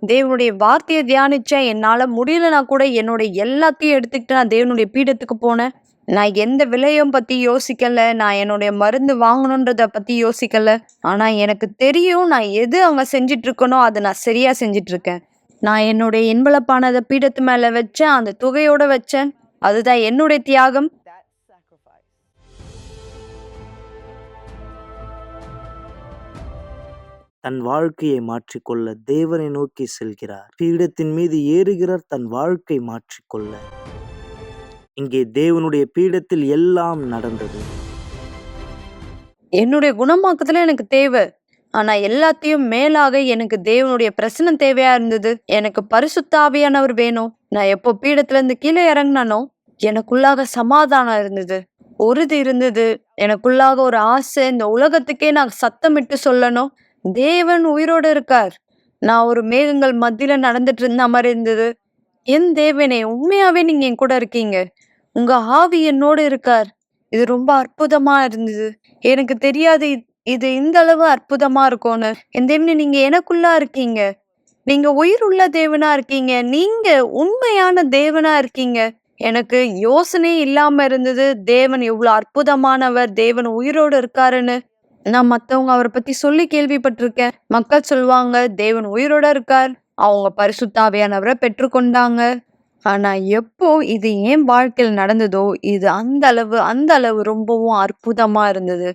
[SPEAKER 4] தேவனுடைய வார்த்தையை தியானிச்சேன். என்னால முடியலனா கூட என்னோட எல்லாத்தையும் எடுத்துக்கிட்டு நான் தேவனுடைய பீடத்துக்கு போனேன். நான் எந்த விலையும் பத்தி யோசிக்கல. நான் என்னுடைய மருந்து வாங்கணுன்றத பத்தி யோசிக்கல. ஆனா எனக்கு தெரியும், நான் எது அவங்க செஞ்சிட்டு இருக்கனோ அதை நான் சரியா செஞ்சிட்டு இருக்கேன். நான் என்னுடைய என்பளப்பானதை பீடத்து மேல வச்சேன். அந்த தொகையோட வச்சேன். அதுதான் என்னுடைய தியாகம்.
[SPEAKER 5] தன் வாழ்க்கையை மாற்றிக்கொள்ள தேவனை நோக்கி செல்கிறார். பீடத்தின் மீது ஏறுகிறார் தன் வாழ்க்கை மாற்றிக்கொள்ள. இங்கே தேவனுடைய பீடத்தில் எல்லாம் நடந்தது.
[SPEAKER 4] என்னுடைய குணமாக்குதல எனக்கு தேவை. ஆனா எல்லாத்தையும் மேலாக எனக்கு தேவனுடைய பிரசனம் தேவையா இருந்தது. எனக்கு பரிசுத்த ஆவியானவர் வேணும். நான் எப்போ பீடத்துல இருந்து கீழே இறங்கினானோ எனக்குள்ளாக சமாதானம் இருந்தது, உறுதி இருந்தது. எனக்குள்ளாக ஒரு ஆசை, இந்த உலகத்துக்கே நான் சத்தமிட்டு சொல்லணும், தேவன் உயிரோடு இருக்கார். நான் ஒரு மேகங்கள் மத்தியில நடந்துட்டு இருந்த மாதிரி இருந்தது. என் தேவனே, உண்மையாவே நீங்க என் கூட இருக்கீங்க. உங்க ஆவி என்னோடு இருக்கார். இது ரொம்ப அற்புதமா இருந்தது. எனக்கு தெரியாது இது இந்த அளவு அற்புதமா இருக்கும்னு. என் தேவனே, நீங்க எனக்குள்ளா இருக்கீங்க. நீங்க உயிருள்ள தேவனா இருக்கீங்க. நீங்க உண்மையான தேவனா இருக்கீங்க. எனக்கு யோசனையே இல்லாம இருந்தது. தேவன் எவ்வளவு அற்புதமானவர், தேவன் உயிரோடு இருக்காருன்னு. நான் மத்தவங்க அவரை பத்தி சொல்லி கேள்விப்பட்டிருக்கேன். மக்கள் சொல்லுவாங்க, தேவன் உயிரோட இருக்கார். அவங்க பரிசுத்த ஆவியானவரை பெற்றுக்கொண்டாங்க. ஆனா எப்போ இது என் வாழ்க்கையில நடந்ததோ, இது அந்த அளவு ரொம்பவும் அற்புதமா இருந்தது.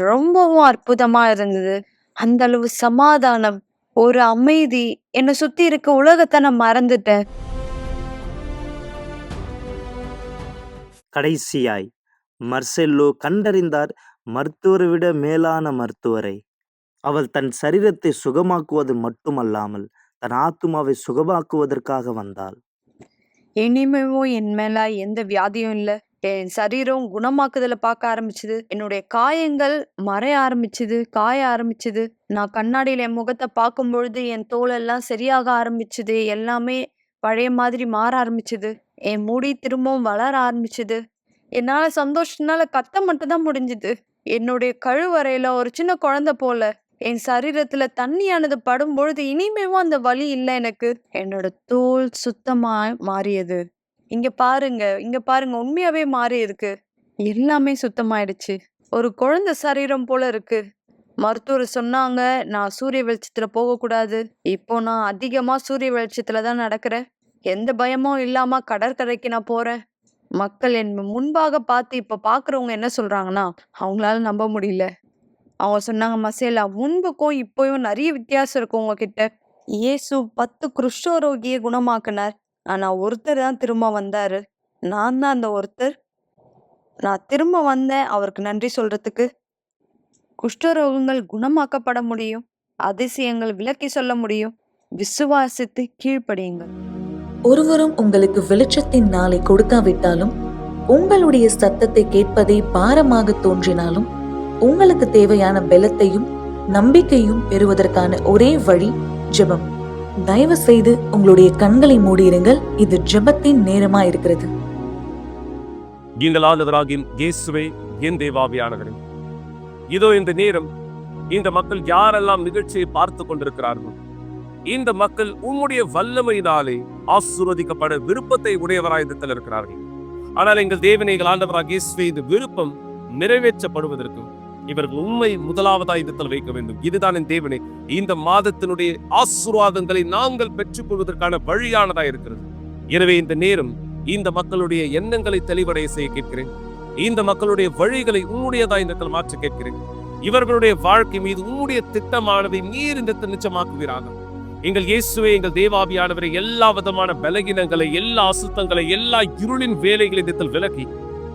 [SPEAKER 4] ரொம்பவும் அற்புதமா இருந்தது. அந்த அளவு சமாதானம், ஒரு அமைதி, என்னை சுத்தி இருக்க உலகத்தை நான் மறந்துட்டேன்.
[SPEAKER 5] கடைசியாய் மர்செல்லோ கண்டறிந்தார் மருத்துவரை விட மேலான மருத்துவரை. அவள் தன் சரீரத்தை சுகமாக்குவது மட்டுமல்லாமல் தன் ஆத்துமாவை சுகமாக்குவதற்காக வந்தாள்.
[SPEAKER 4] இனிமேவும் என் மேல எந்த வியாதியும் இல்ல. என் சரீரம் குணமாக்குதல பார்க்க ஆரம்பிச்சுது. என்னுடைய காயங்கள் மறைய ஆரம்பிச்சுது, காய ஆரம்பிச்சுது. நான் கண்ணாடியில என் முகத்தை பார்க்கும் பொழுது என் தோல் எல்லாம் சரியாக ஆரம்பிச்சுது. எல்லாமே பழைய மாதிரி மாற ஆரம்பிச்சுது. என் முடி திரும்பவும் வளர ஆரம்பிச்சுது. என்னால சந்தோஷத்தினால கத்த மட்டும் தான் முடிஞ்சுது. என்னுடைய கழுவறையில ஒரு சின்ன குழந்தை போல என் சரீரத்துல தண்ணியானது படும் பொழுது இனிமேவும் அந்த வலி இல்ல எனக்கு. என்னோட தோல் சுத்தமா மாறியது. இங்க பாருங்க உண்மையாவே மாறி இருக்கு. எல்லாமே சுத்தமாயிடுச்சு. ஒரு குழந்தை சரீரம் போல இருக்கு. மருத்துவர் சொன்னாங்க நான் சூரிய வெளிச்சத்துல போகக்கூடாது. இப்போ நான் அதிகமா சூரிய வெளிச்சத்துல தான் நடக்கிறேன். எந்த பயமும் இல்லாம கடற்கரைக்கு நான் போறேன். மக்கள் என் முன்பாக பார்த்து இப்ப பாக்குறவங்க என்ன சொல்றாங்கன்னா, அவங்களால நம்ப முடியல. அவங்க சொன்னாங்க, மசேலா முன்புக்கும் இப்பயும் நிறைய வித்தியாசம் இருக்கு உங்ககிட்ட. இயேசு 10 குஷ்டரோகியை குணமாக்குனார். ஆனா ஒருத்தர் தான் திரும்ப வந்தாரு. நான் தான் அந்த ஒருத்தர். நான் திரும்ப வந்தேன் அவருக்கு நன்றி சொல்றதுக்கு. குஷ்டரோகங்கள் குணமாக்கப்பட முடியும். அதிசயங்கள் விளக்கி சொல்ல முடியும். விசுவாசித்து கீழ்ப்படியுங்கள்.
[SPEAKER 6] ஒருவரும் உங்களுக்கு வெளிச்சத்தின் நாளை கொடுக்காவிட்டாலும், உங்களுடைய சத்தத்தை கேட்பதே பாரமாக தோன்றினாலும், உங்களுக்கு தேவையான பலத்தையும் நம்பிக்கையும் பெறுவதற்கான ஒரே வழி ஜெபம். தயவு செய்து உங்களுடைய கண்களை மூடியிருங்கள். இது ஜெபத்தின் நேரமா இருக்கிறது.
[SPEAKER 1] எங்கள் ஆண்டவராகிய இயேசுவே, என் தேவாவியானவரே, இதோ இந்த நேரம் இந்த மக்கள் யாரெல்லாம் நிகழ்ச்சியை பார்த்து கொண்டிருக்கிறார்கள், இந்த மக்கள் உம்முடைய வல்லமையினாலே ஆசீர்வதிக்கப்பட விருப்பத்தை உடையவராயுதத்தில் இருக்கிறார்கள். ஆனால் எங்கள் தேவனை எங்கள் ஆண்டவராகிய இயேசுவே, இந்த விருப்பம் நிறைவேற்றப்படுவதற்கு இவர்கள் உண்மை முதலாவதாயுதத்தில் வைக்க வேண்டும். இதுதான் என் தேவனை, இந்த மாதத்தினுடைய ஆசீர்வாதங்களை நாங்கள் பெற்றுக் கொள்வதற்கான வழியானதா இருக்கிறது. எனவே இந்த நேரம் இந்த மக்களுடைய எண்ணங்களை தெளிவடைய செய்ய கேட்கிறேன். இந்த மக்களுடைய வழிகளை உன்னுடையதா இந்த மாற்ற கேட்கிறேன். இவர்களுடைய வாழ்க்கை மீது உன்னுடைய திட்டமானதை நீர் இந்த நிச்சயமாக்குவீராக. எங்கள் இயேசுவே, எங்கள் தேவாவியானவரை, எல்லா விதமான பலகீனங்களை, எல்லா அசுத்தங்களை, எல்லா இருளின் வேலைகளை இந்த விலக்கி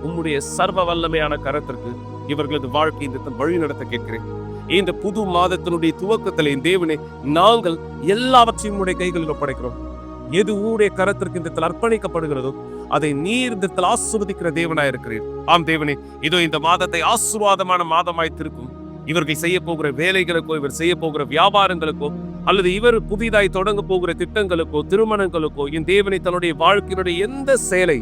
[SPEAKER 1] உம்முடைய சர்வ வல்லமையான கரத்திற்கு இவர்களது வாழ்க்கை இந்த வழி நடத்த கேட்கிறேன். இந்த புது மாதத்தினுடைய துவக்கத்திலே தேவனே, நாங்கள் எல்லாவற்றையும் உடைய கைகளில் ஒப்படைக்கிறோம். எது உடைய கரத்திற்கு இந்த அர்ப்பணிக்கப்படுகிறதோ அதை நீர் இந்த ஆசீர்வதிக்கிற தேவனாய் இருக்கிறீர். ஆம் தேவனே, இதோ இந்த மாதத்தை ஆசீர்வாதமான மாதமாய் திருக்கும். இவர்கள் செய்ய போகிற வேலைகளுக்கோ, இவர் செய்ய போகிற வியாபாரங்களுக்கோ, அல்லது இவர் புதிதாய் தொடங்க போகிற திட்டங்களுக்கோ, திருமணங்களுக்கோ, என் தேவனை தன்னுடைய வாழ்க்கையினுடைய எந்த செயலை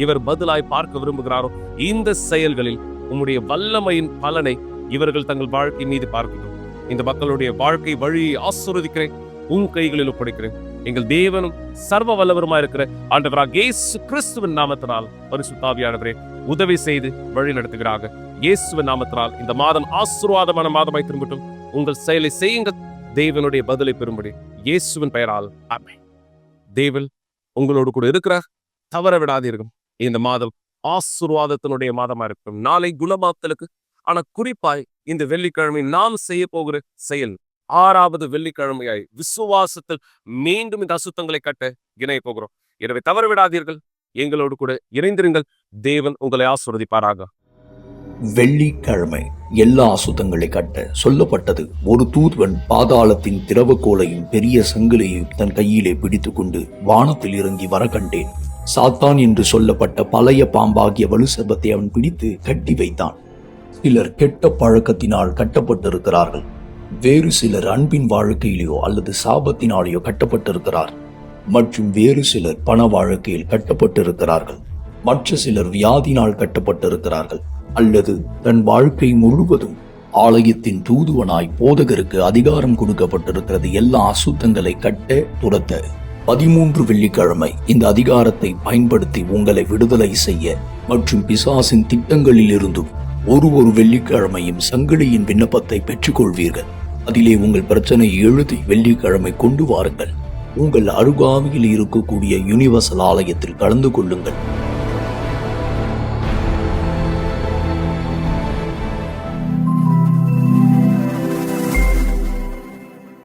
[SPEAKER 1] இவர் பதிலாய் பார்க்க விரும்புகிறாரோ, இந்த செயல்களில் உம்முடைய வல்லமையின் பலனை இவர்கள் தங்கள் வாழ்க்கை மீது பார்க்கணும். இந்த மக்களுடைய வாழ்க்கை வழியை ஆசீர்வதிக்கிறேன், உன் கைகளில் ஒப்படைக்கிறேன். எங்கள் தேவனும் சர்வ வல்லவருமா இருக்கிற ஆண்டவராகிய இயேசு கிறிஸ்துவின் நாமத்தினால் பரிசுத்த ஆவியானவரே உதவி செய்து வழி நடத்துகிறாங்க. இயேசுவின் நாமத்தினால் இந்த மாதம் ஆசீர்வாதமான மாதமாய் திரும்பட்டும். உங்கள் செயலை செய்யுங்கள், தேவனுடைய பதிலை பெறும்படி இயேசுவின் பெயரால் ஆமென். தேவன் உங்களோடு கூட இருக்கிறார். தவற விடாதீர்கள். இந்த மாதம் ஆசீர்வாதத்தினுடைய மாதமா இருக்கும். நாளை குணமாக்கலுக்கு, ஆனா குறிப்பாய் இந்த வெள்ளிக்கிழமை நாம் செய்ய போகிற செயல் 6வது வெள்ளிக்கிழமையாய் விசுவாசத்தில் மீண்டும் இந்த அசுத்தங்களை கட்ட இணைய போகிறோம். எனவே தவற விடாதீர்கள், எங்களோடு கூட இணைந்திருங்கள். தேவன் உங்களை ஆசீர்வதிப்பாராக.
[SPEAKER 7] வெள்ளிக்கிழமை எல்லா அசுத்தங்களை கட்ட சொல்லப்பட்டது. ஒரு தூதுவன் பாதாளத்தின் திரவக்கோலையும் பெரிய சங்கிலியையும் தன் கையிலே பிடித்து கொண்டு வானத்தில் இறங்கி வர கண்டேன். சாத்தான் என்று சொல்லப்பட்ட பழைய பாம்பாகிய வலுசர்பத்தை அவன் பிடித்து கட்டி வைத்தான். சிலர் கெட்ட பழக்கத்தினால் கட்டப்பட்டிருக்கிறார்கள். வேறு சிலர் அன்பின் வாழ்க்கையிலேயோ அல்லது சாபத்தினாலேயோ கட்டப்பட்டிருக்கிறார். மற்றும் வேறு சிலர் பண வாழ்க்கையில் கட்டப்பட்டிருக்கிறார்கள். மற்ற சிலர் வியாதினால் கட்டப்பட்டிருக்கிறார்கள். அல்லது தன் வாழ்க்கை முழுவதும் ஆலயத்தின் தூதுவனாய் போதகருக்கு அதிகாரம் கொடுக்கப்பட்டிருக்கிறது எல்லா அசுத்தங்களை கட்ட துரத்த. 13 வெள்ளிக்கிழமை இந்த அதிகாரத்தை பயன்படுத்தி உங்களை விடுதலை செய்ய மற்றும் பிசாசின் திட்டங்களில் இருந்தும் ஒரு வெள்ளிக்கிழமையும் சங்கிலியின் விண்ணப்பத்தை பெற்றுக்கொள்வீர்கள். அதிலே உங்கள் பிரச்சனை எழுதி வெள்ளிக்கிழமை கொண்டு வாருங்கள். உங்கள் அருகாமையில் இருக்கக்கூடிய யுனிவர்சல் ஆலயத்தில் கலந்து கொள்ளுங்கள்.